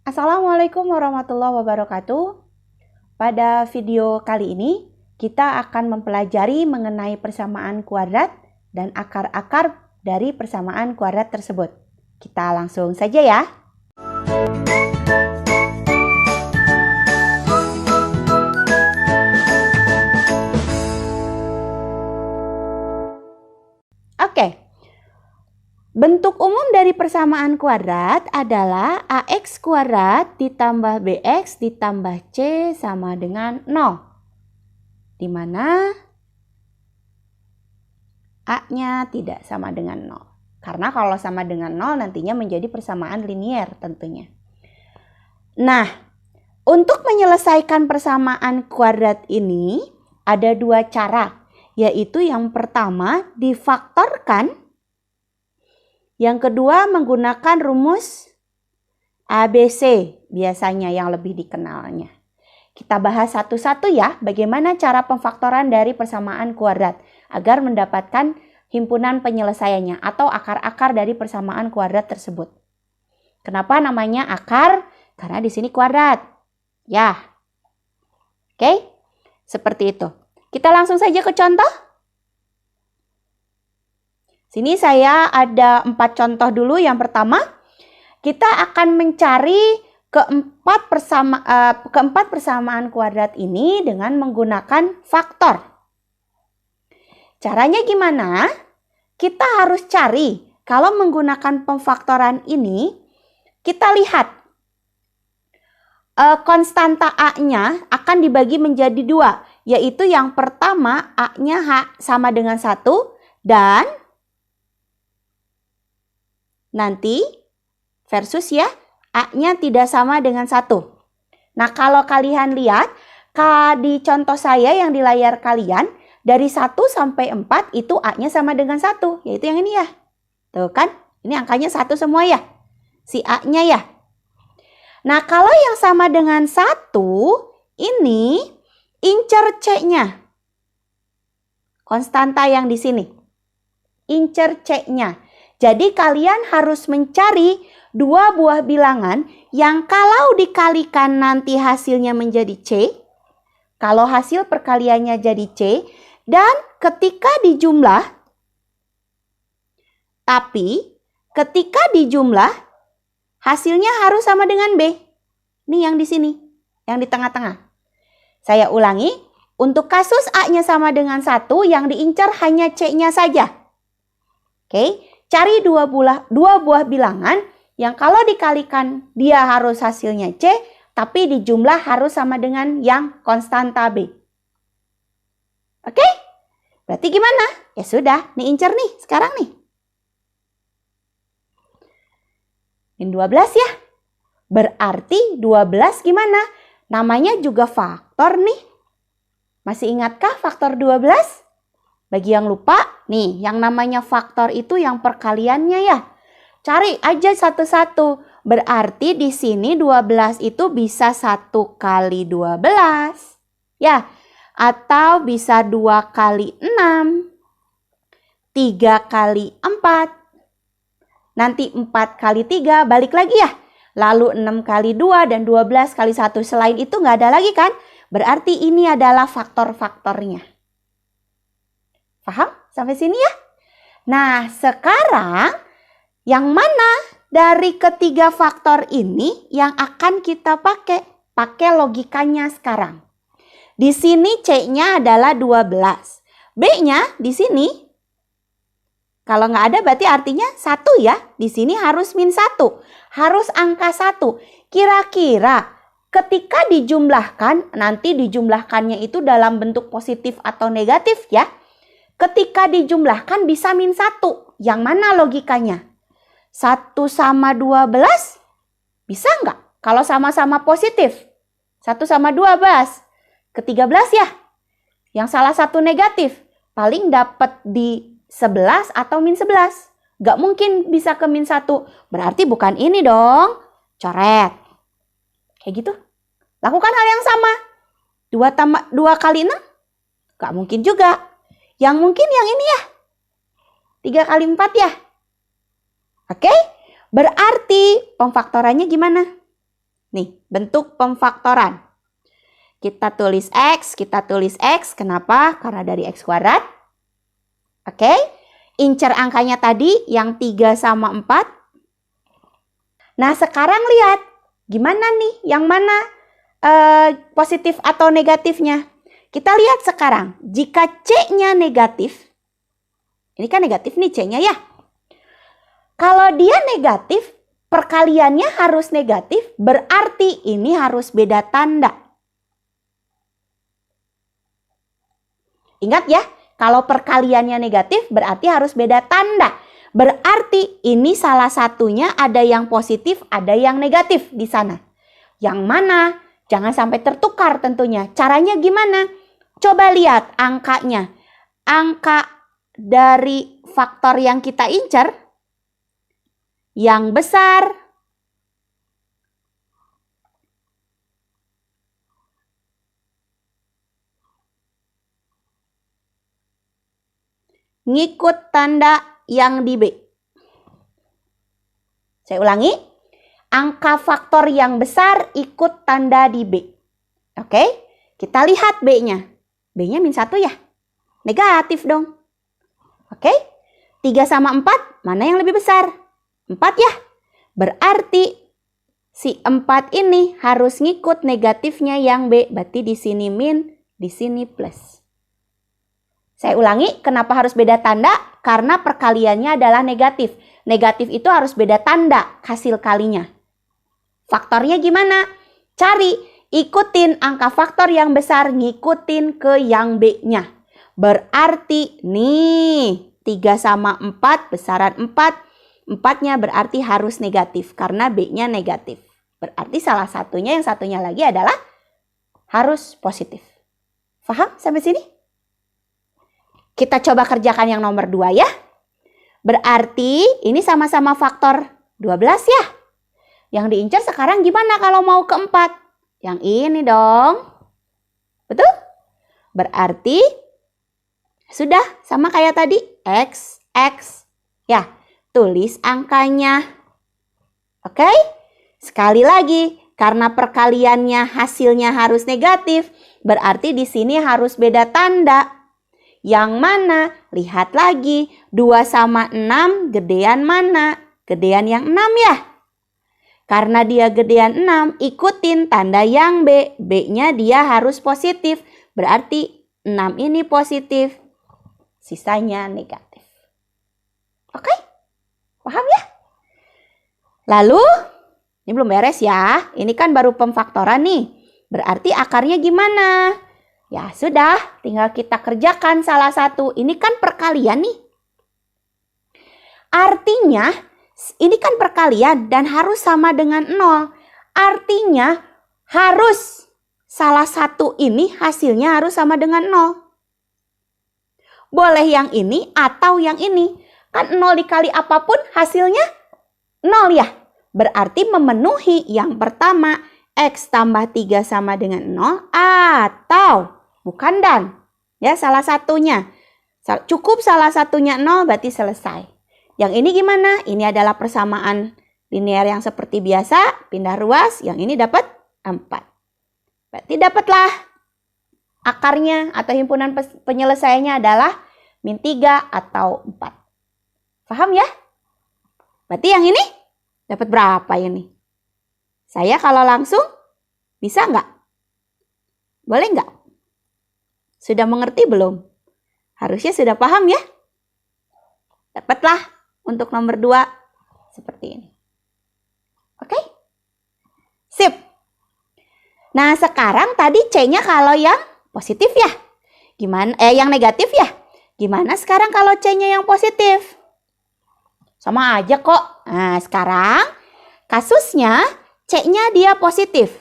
Assalamualaikum warahmatullahi wabarakatuh. Pada video kali ini, kita akan mempelajari mengenai persamaan kuadrat dan akar-akar dari persamaan kuadrat tersebut. Kita langsung saja ya. Oke. Bentuk umum dari persamaan kuadrat adalah AX kuadrat ditambah BX ditambah C sama dengan 0. Di mana A-nya tidak sama dengan 0. Karena kalau sama dengan 0 nantinya menjadi persamaan linier tentunya. Nah, untuk menyelesaikan persamaan kuadrat ini ada dua cara. Yaitu yang pertama difaktorkan. Yang kedua menggunakan rumus ABC biasanya yang lebih dikenalnya. Kita bahas satu-satu ya bagaimana cara pemfaktoran dari persamaan kuadrat agar mendapatkan himpunan penyelesaiannya atau akar-akar dari persamaan kuadrat tersebut. Kenapa namanya akar? Karena di sini kuadrat. Ya. Oke? Seperti itu. Kita langsung saja ke contoh. Sini saya ada 4 contoh dulu. Yang pertama, kita akan mencari keempat persamaan kuadrat ini dengan menggunakan faktor. Caranya gimana? Kita harus cari, kalau menggunakan pemfaktoran ini, kita lihat konstanta A-nya akan dibagi menjadi 2, yaitu yang pertama A-nya sama dengan 1 dan nanti versus ya, A-nya tidak sama dengan 1. Nah, kalau kalian lihat, di contoh saya yang di layar kalian, dari 1 sampai 4 itu A-nya sama dengan 1, yaitu yang ini ya. Tuh kan, ini angkanya 1 semua ya, si A-nya ya. Nah, kalau yang sama dengan 1, ini incer C-nya. Konstanta yang di sini. Incer C-nya. Jadi kalian harus mencari dua buah bilangan yang kalau dikalikan nanti hasilnya menjadi C. Kalau hasil perkaliannya jadi C. Dan ketika dijumlah, tapi ketika dijumlah hasilnya harus sama dengan B. Ini yang di sini, yang di tengah-tengah. Saya ulangi, untuk kasus A-nya sama dengan 1, yang diincar hanya C-nya saja. Oke. Cari dua buah bilangan yang kalau dikalikan dia harus hasilnya C, tapi dijumlah harus sama dengan yang konstanta B. Oke? Berarti gimana? Ya sudah, nih incer nih sekarang nih. Min 12 ya. Berarti 12 gimana? Namanya juga faktor nih. Masih ingatkah faktor 12? Bagi yang lupa, nih yang namanya faktor itu yang perkaliannya ya. Cari aja satu-satu. Berarti di sini 12 itu bisa 1 kali 12. Ya, atau bisa 2 kali 6. 3 kali 4. Nanti 4 kali 3, balik lagi ya. Lalu 6 kali 2 dan 12 kali 1. Selain itu nggak ada lagi kan? Berarti ini adalah faktor-faktornya. Paham sampai sini ya? Nah, sekarang yang mana dari ketiga faktor ini yang akan kita pakai? Pakai logikanya sekarang. Di sini C-nya adalah 12. B-nya di sini, kalau nggak ada berarti artinya 1 ya. Di sini harus min 1. Harus angka 1. Kira-kira ketika dijumlahkan, nanti dijumlahkannya itu dalam bentuk positif atau negatif ya. Ketika dijumlahkan bisa min 1. Yang mana logikanya? 1 sama 12 bisa nggak? Kalau sama-sama positif. 1 sama 12. Ke-13 ya. Yang salah satu negatif. Paling dapat di 11 atau min 11. Nggak mungkin bisa ke min 1. Berarti bukan ini dong. Coret. Kayak gitu. Lakukan hal yang sama. 2 kali 6? Nggak mungkin juga. Yang mungkin yang ini ya. 3 kali 4 ya. Oke? Berarti pemfaktorannya gimana? Nih, bentuk pemfaktoran. Kita tulis X, Kenapa? Karena dari X kuadrat. Oke. Incer angkanya tadi yang 3 sama 4. Nah, sekarang lihat. Gimana nih? Yang mana positif atau negatifnya? Kita lihat sekarang. Jika C-nya negatif. Ini kan negatif nih C-nya ya. Kalau dia negatif, perkaliannya harus negatif. Berarti ini harus beda tanda. Ingat ya, kalau perkaliannya negatif berarti harus beda tanda. Berarti ini salah satunya ada yang positif, ada yang negatif di sana. Yang mana? Jangan sampai tertukar tentunya. Caranya gimana? Coba lihat angkanya. Angka dari faktor yang kita incar, yang besar, ngikut tanda yang di B. Saya ulangi, angka faktor yang besar ikut tanda di B. Oke, kita lihat B-nya. B-nya min 1 ya? Negatif dong. Oke, 3 sama 4, mana yang lebih besar? 4 ya? Berarti si 4 ini harus ngikut negatifnya yang B. Berarti di sini min, di sini plus. Saya ulangi, kenapa harus beda tanda? Karena perkaliannya adalah negatif. Negatif itu harus beda tanda hasil kalinya. Faktornya gimana? Cari, ikutin angka faktor yang besar, ngikutin ke yang B-nya. Berarti nih, 3 sama 4, besaran 4. 4-nya berarti harus negatif karena B-nya negatif. Berarti salah satunya, yang satunya lagi adalah harus positif. Paham sampai sini? Kita coba kerjakan yang nomor 2 ya. Berarti ini sama-sama faktor 12 ya. Yang diincar sekarang gimana kalau mau ke 4? Yang ini dong. Betul? Berarti sudah sama kayak tadi. X, X. Ya, tulis angkanya. Oke? Sekali lagi, karena perkaliannya hasilnya harus negatif, berarti di sini harus beda tanda. Yang mana? Lihat lagi. 2 sama 6 gedean mana? Gedean yang 6 ya. Karena dia gedean 6, ikutin tanda yang B. B-nya dia harus positif. Berarti 6 ini positif. Sisanya negatif. Oke? Paham ya? Lalu, ini belum beres ya. Ini kan baru pemfaktoran nih. Berarti akarnya gimana? Ya sudah, tinggal kita kerjakan salah satu. Ini kan perkalian nih. Artinya, ini kan perkalian dan harus sama dengan 0. Artinya, harus salah satu ini hasilnya harus sama dengan 0. Boleh yang ini atau yang ini. Kan 0 dikali apapun hasilnya 0 ya. Berarti memenuhi yang pertama, X tambah 3 sama dengan 0 atau bukan dan. Ya, salah satunya. Cukup salah satunya 0 berarti selesai. Yang ini gimana? Ini adalah persamaan linear yang seperti biasa. Pindah ruas. Yang ini dapat 4. Berarti dapatlah akarnya atau himpunan penyelesaiannya adalah min 3 atau 4. Paham ya? Berarti yang ini dapat berapa ini? Saya kalau langsung bisa nggak? Boleh nggak? Sudah mengerti belum? Harusnya sudah paham ya? Dapatlah untuk nomor 2 seperti ini. Oke? Sip. Nah, sekarang tadi C-nya kalau yang positif ya. Gimana? Yang negatif ya. Gimana sekarang kalau C-nya yang positif? Sama aja kok. Nah, sekarang kasusnya C-nya dia positif.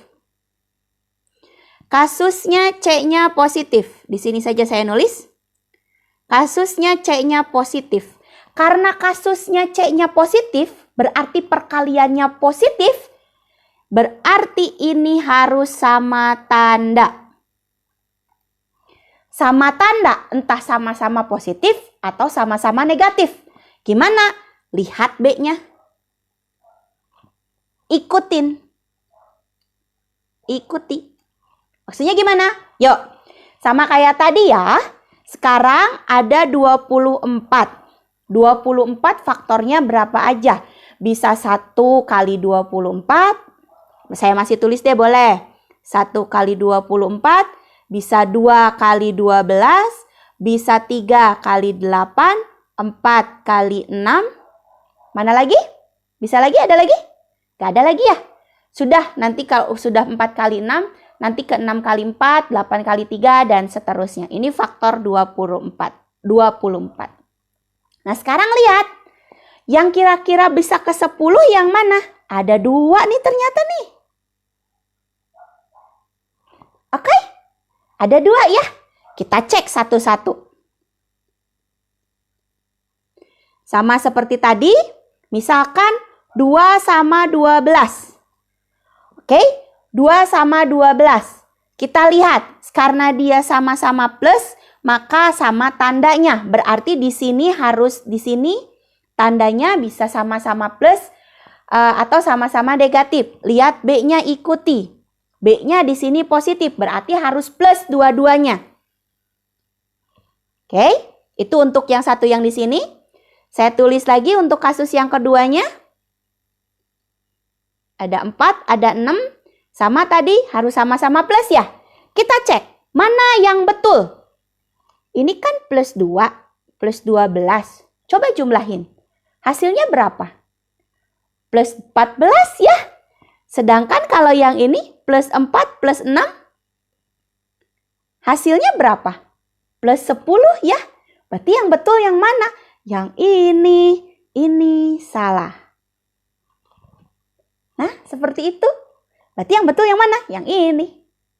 Kasusnya C-nya positif. Di sini saja saya nulis. Kasusnya C-nya positif. Karena kasusnya C-nya positif, berarti perkaliannya positif. Berarti ini harus sama tanda. Sama tanda, entah sama-sama positif atau sama-sama negatif. Gimana? Lihat B-nya. Ikutin. ikuti. Maksudnya gimana? Yuk, sama kayak tadi ya. Sekarang ada 24. 24 faktornya berapa aja? Bisa 1 kali 24. Saya masih tulis deh boleh. 1 kali 24. Bisa 2 kali 12. Bisa 3 kali 8. 4 kali 6. Mana lagi? Bisa lagi? Ada lagi? Gak ada lagi ya? Sudah, nanti kalau sudah 4 kali 6, nanti ke 6 kali 4, 8 kali 3, dan seterusnya. Ini faktor 24. 24. Nah, sekarang lihat. Yang kira-kira bisa ke 10 yang mana? Ada 2 nih ternyata nih. Oke? Ada 2 ya. Kita cek satu-satu. Sama seperti tadi, misalkan 2 sama 12. Oke, 2 sama 12. Kita lihat, karena dia sama-sama plus, maka sama tandanya. Berarti di sini harus, di sini tandanya bisa sama-sama plus atau sama-sama negatif. Lihat B-nya ikuti. B-nya di sini positif, berarti harus plus dua-duanya. Oke, itu untuk yang satu yang di sini. Saya tulis lagi untuk kasus yang keduanya. Ada 4, ada 6. Sama tadi harus sama-sama plus ya. Kita cek mana yang betul. Ini kan plus 2, plus 12. Coba jumlahin. Hasilnya berapa? Plus 14 ya. Sedangkan kalau yang ini plus 4 plus 6. Hasilnya berapa? Plus 10 ya. Berarti yang betul yang mana? Yang ini salah. Nah, seperti itu. Berarti yang betul yang mana? Yang ini.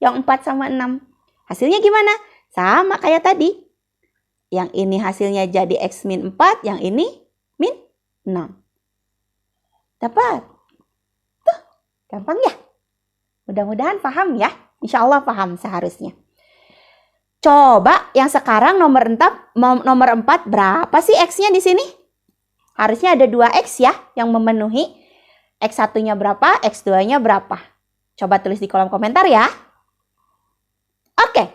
Yang 4 sama 6. Hasilnya gimana? Sama kayak tadi. Yang ini hasilnya jadi X min 4. Yang ini min 6. Dapat? Tuh, gampang ya? Mudah-mudahan paham ya. Insya Allah paham seharusnya. Coba yang sekarang nomor 4 berapa sih X-nya di sini? Harusnya ada 2X ya yang memenuhi. X1-nya berapa, X2-nya berapa? Coba tulis di kolom komentar ya. Oke.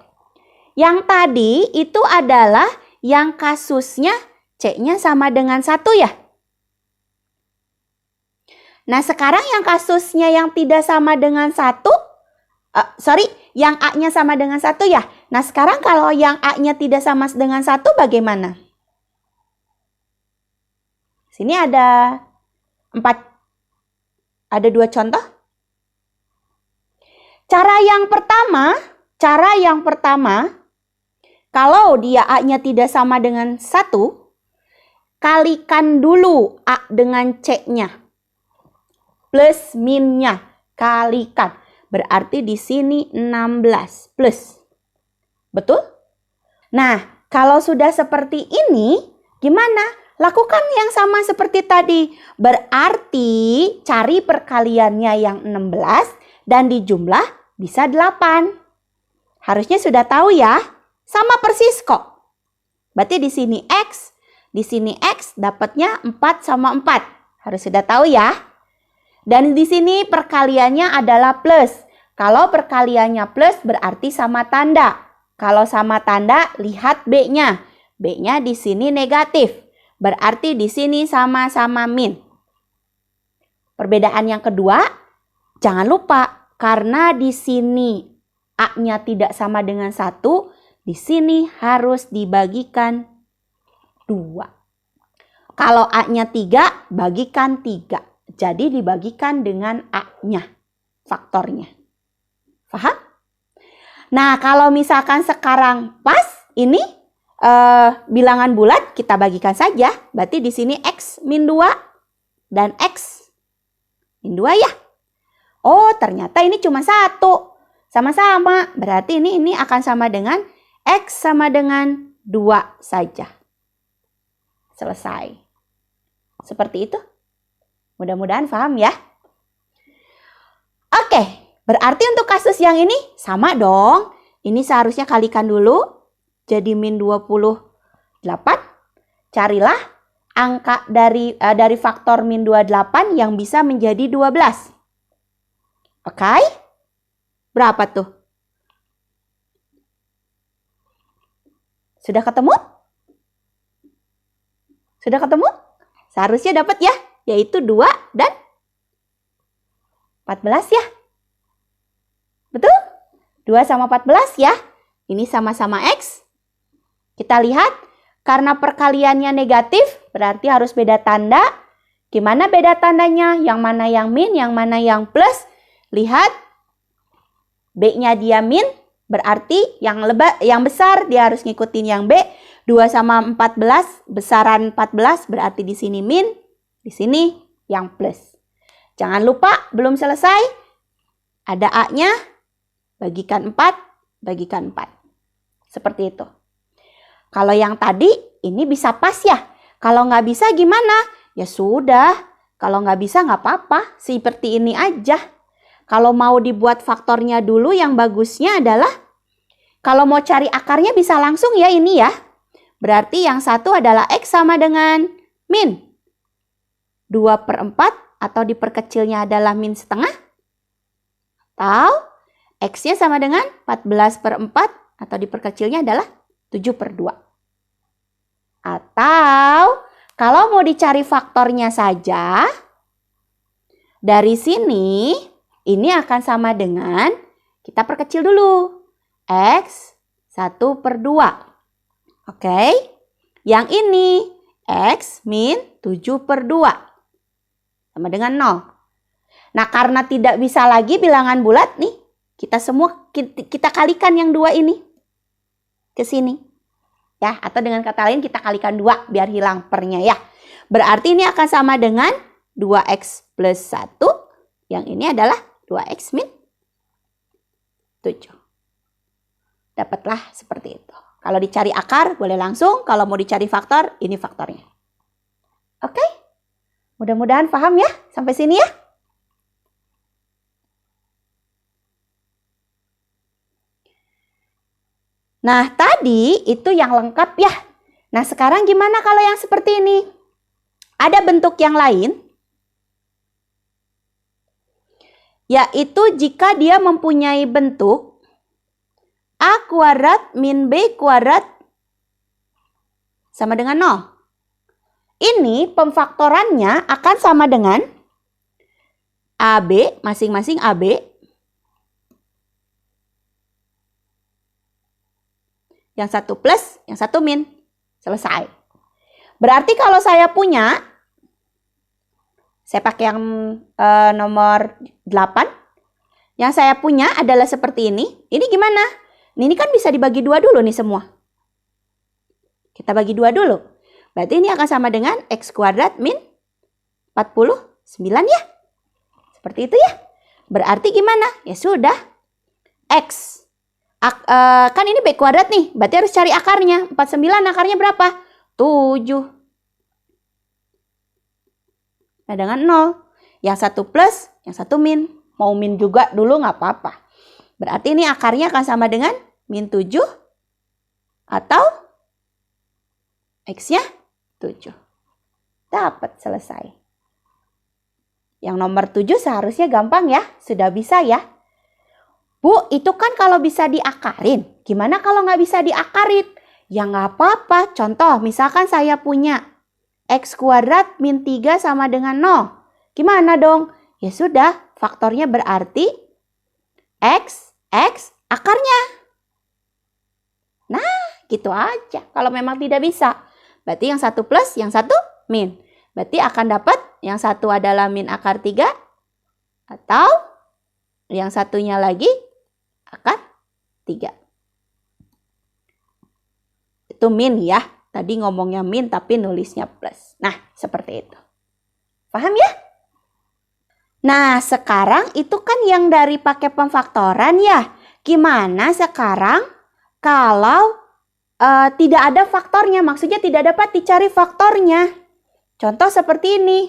Yang tadi itu adalah yang kasusnya C-nya sama dengan 1 ya. Nah, sekarang yang kasusnya yang tidak sama dengan 1, yang A-nya sama dengan 1 ya. Nah, sekarang kalau yang A-nya tidak sama dengan 1 bagaimana? Sini ada 4. Ada 2 contoh. Cara yang pertama, kalau dia A-nya tidak sama dengan 1, kalikan dulu A dengan C-nya. Plus minnya, kalikan. Berarti di sini 16 plus. Betul? Nah, kalau sudah seperti ini, gimana? Lakukan yang sama seperti tadi. Berarti cari perkaliannya yang 16 dan dijumlah bisa 8. Harusnya sudah tahu ya. Sama persis kok. Berarti di sini X dapatnya 4 sama 4. Harus sudah tahu ya. Dan di sini perkaliannya adalah plus. Kalau perkaliannya plus berarti sama tanda. Kalau sama tanda, lihat B-nya. B-nya di sini negatif. Berarti di sini sama-sama min. Perbedaan yang kedua, jangan lupa karena di sini A-nya tidak sama dengan 1, di sini harus dibagikan 2. Kalau A-nya 3, bagikan 3. Jadi dibagikan dengan A-nya, faktornya. Paham? Nah, kalau misalkan sekarang pas ini bilangan bulat kita bagikan saja. Berarti di sini X min 2 dan X min 2 ya. Oh, ternyata ini cuma 1. Sama-sama. Berarti ini akan sama dengan X sama dengan 2 saja. Selesai. Seperti itu. Mudah-mudahan paham ya. Oke, berarti untuk kasus yang ini sama dong. Ini seharusnya kalikan dulu. Jadi min 28. Carilah angka dari faktor min 28 yang bisa menjadi 12. Oke? Berapa tuh? Sudah ketemu? Sudah ketemu? Seharusnya dapat ya, yaitu 2 dan 14 ya. Betul? 2 sama 14 ya. Ini sama-sama X. Kita lihat, karena perkaliannya negatif, berarti harus beda tanda. Gimana beda tandanya? Yang mana yang min, yang mana yang plus? Lihat, B-nya dia min, berarti yang besar dia harus ngikutin yang B. 2 sama 14, besaran 14, berarti di sini min, di sini yang plus. Jangan lupa, belum selesai. Ada A-nya, bagikan 4, bagikan 4. Seperti itu. Kalau yang tadi, ini bisa pas ya. Kalau nggak bisa gimana? Ya sudah, kalau nggak bisa nggak apa-apa, seperti ini aja. Kalau mau dibuat faktornya dulu, yang bagusnya adalah, kalau mau cari akarnya bisa langsung ya ini ya. Berarti yang satu adalah X sama dengan min 2/4 atau diperkecilnya adalah min setengah. Atau X-nya sama dengan 14/4 atau diperkecilnya adalah 7/2. Atau kalau mau dicari faktornya saja, dari sini ini akan sama dengan, kita perkecil dulu, X 1/2. Oke, yang ini X min 7/2 sama dengan 0. Nah, karena tidak bisa lagi bilangan bulat nih, kita kalikan yang 2 ini ke sini. Ya, atau dengan kata lain kita kalikan 2 biar hilang pernya ya. Berarti ini akan sama dengan 2X plus 1. Yang ini adalah 2X min 7. Dapatlah seperti itu. Kalau dicari akar boleh langsung, kalau mau dicari faktor, ini faktornya. Oke? Mudah-mudahan paham ya sampai sini ya. Nah, tadi itu yang lengkap ya. Nah, sekarang gimana kalau yang seperti ini? Ada bentuk yang lain, yaitu jika dia mempunyai bentuk A kuadrat min B kuadrat sama dengan 0. Ini pemfaktorannya akan sama dengan AB, masing-masing AB. Yang satu plus, yang satu min. Selesai. Berarti kalau saya punya, saya pakai yang nomor 8. Yang saya punya adalah seperti ini. Ini gimana? Ini kan bisa dibagi 2 dulu nih semua. Kita bagi 2 dulu. Berarti ini akan sama dengan X kuadrat min 49 ya. Seperti itu ya. Berarti gimana? Ya sudah. X. Kan ini B kuadrat nih. Berarti harus cari akarnya. 49 akarnya berapa? 7. Nah dengan 0. Yang satu plus, yang satu min. Mau min juga dulu nggak apa-apa. Berarti ini akarnya akan sama dengan min 7 atau X-nya 7. Dapat, selesai. Yang nomor 7 seharusnya gampang ya. Sudah bisa ya. Bu, itu kan kalau bisa diakarin. Gimana kalau nggak bisa diakarin? Ya nggak apa-apa. Contoh, misalkan saya punya X kuadrat min 3 sama dengan 0. Gimana dong? Ya sudah, faktornya berarti X akarnya. Nah, gitu aja. Kalau memang tidak bisa. Berarti yang satu plus, yang satu min. Berarti akan dapat yang satu adalah min akar 3. Atau yang satunya lagi akar 3. Itu min ya. Tadi ngomongnya min tapi nulisnya plus. Nah, seperti itu. Paham ya? Nah, sekarang itu kan yang dari pakai pemfaktoran ya. Gimana sekarang kalau tidak ada faktornya? Maksudnya tidak dapat dicari faktornya. Contoh seperti ini.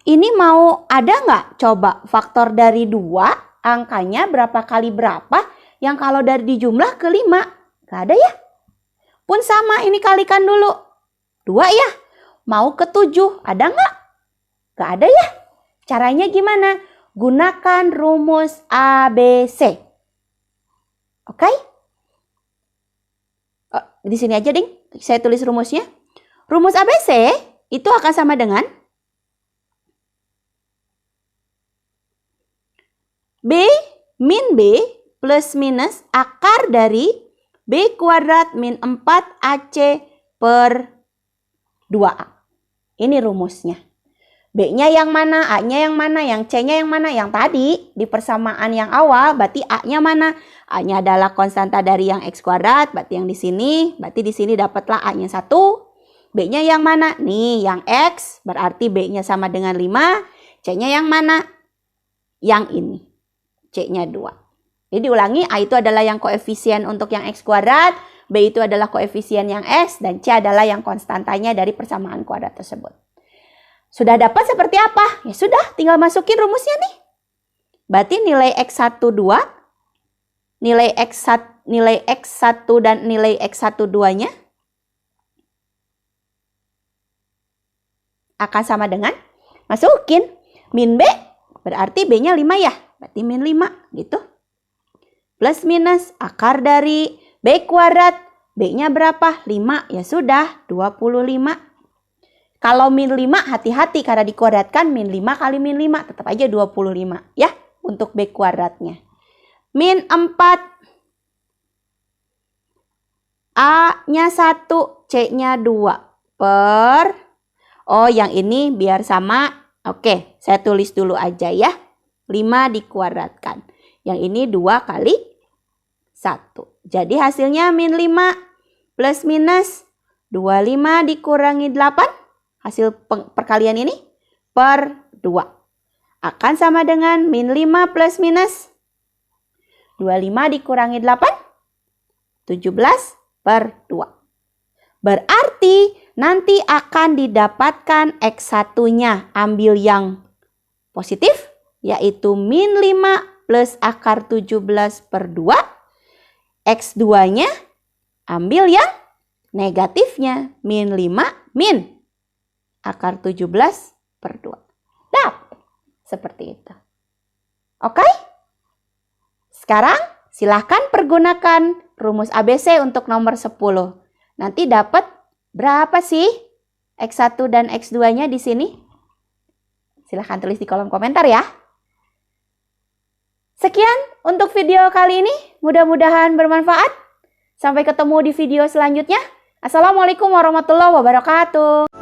Ini mau ada nggak coba faktor dari 2, angkanya berapa kali berapa, yang kalau dari dijumlah ke 5? Nggak ada ya? Pun sama, ini kalikan dulu. 2 ya? Mau ke 7, ada nggak? Nggak ada ya? Caranya gimana? Gunakan rumus ABC. Oke? Oh, di sini aja, Ding. Saya tulis rumusnya. Rumus ABC itu akan sama dengan B min B plus minus akar dari B kuadrat min 4AC per 2A. Ini rumusnya. B-nya yang mana, A-nya yang mana, yang C-nya yang mana. Yang tadi di persamaan yang awal berarti A-nya mana? A-nya adalah konstanta dari yang X kuadrat, berarti yang di sini. Berarti di sini dapatlah A-nya 1. B-nya yang mana? Nih, yang X, berarti B-nya sama dengan 5. C-nya yang mana? Yang ini. C-nya 2. Jadi diulangi, A itu adalah yang koefisien untuk yang X kuadrat, B itu adalah koefisien yang X, dan C adalah yang konstantanya dari persamaan kuadrat tersebut. Sudah dapat seperti apa? Ya sudah, tinggal masukin rumusnya nih. Berarti nilai X12, nilai X1 dan nilai X12-nya akan sama dengan, masukin min B, berarti B-nya 5 ya. Berarti min 5 gitu. Plus minus akar dari B kuadrat, B-nya berapa? 5, ya sudah 25. Kalau min 5 hati-hati karena dikuadratkan min 5 kali min 5 tetap aja 25 ya untuk B kuadratnya. Min 4, A-nya 1, C-nya 2 per, oh yang ini biar sama, oke saya tulis dulu aja ya. 5 dikuadratkan. Yang ini 2 kali 1. Jadi hasilnya min 5 plus minus 25 dikurangi 8. Hasil perkalian ini per 2. Akan sama dengan min 5 plus minus 25 dikurangi 8. 17 per 2. Berarti nanti akan didapatkan X1-nya. Ambil yang positif, yaitu min 5 plus akar 17 per 2. X2-nya ambil yang negatifnya. Min 5 min akar 17 per 2. Dapat. Seperti itu. Oke? Sekarang silahkan pergunakan rumus ABC untuk nomor 10. Nanti dapat berapa sih X1 dan X2-nya di sini? Silahkan tulis di kolom komentar ya. Sekian untuk video kali ini. Mudah-mudahan bermanfaat. Sampai ketemu di video selanjutnya. Assalamualaikum warahmatullahi wabarakatuh.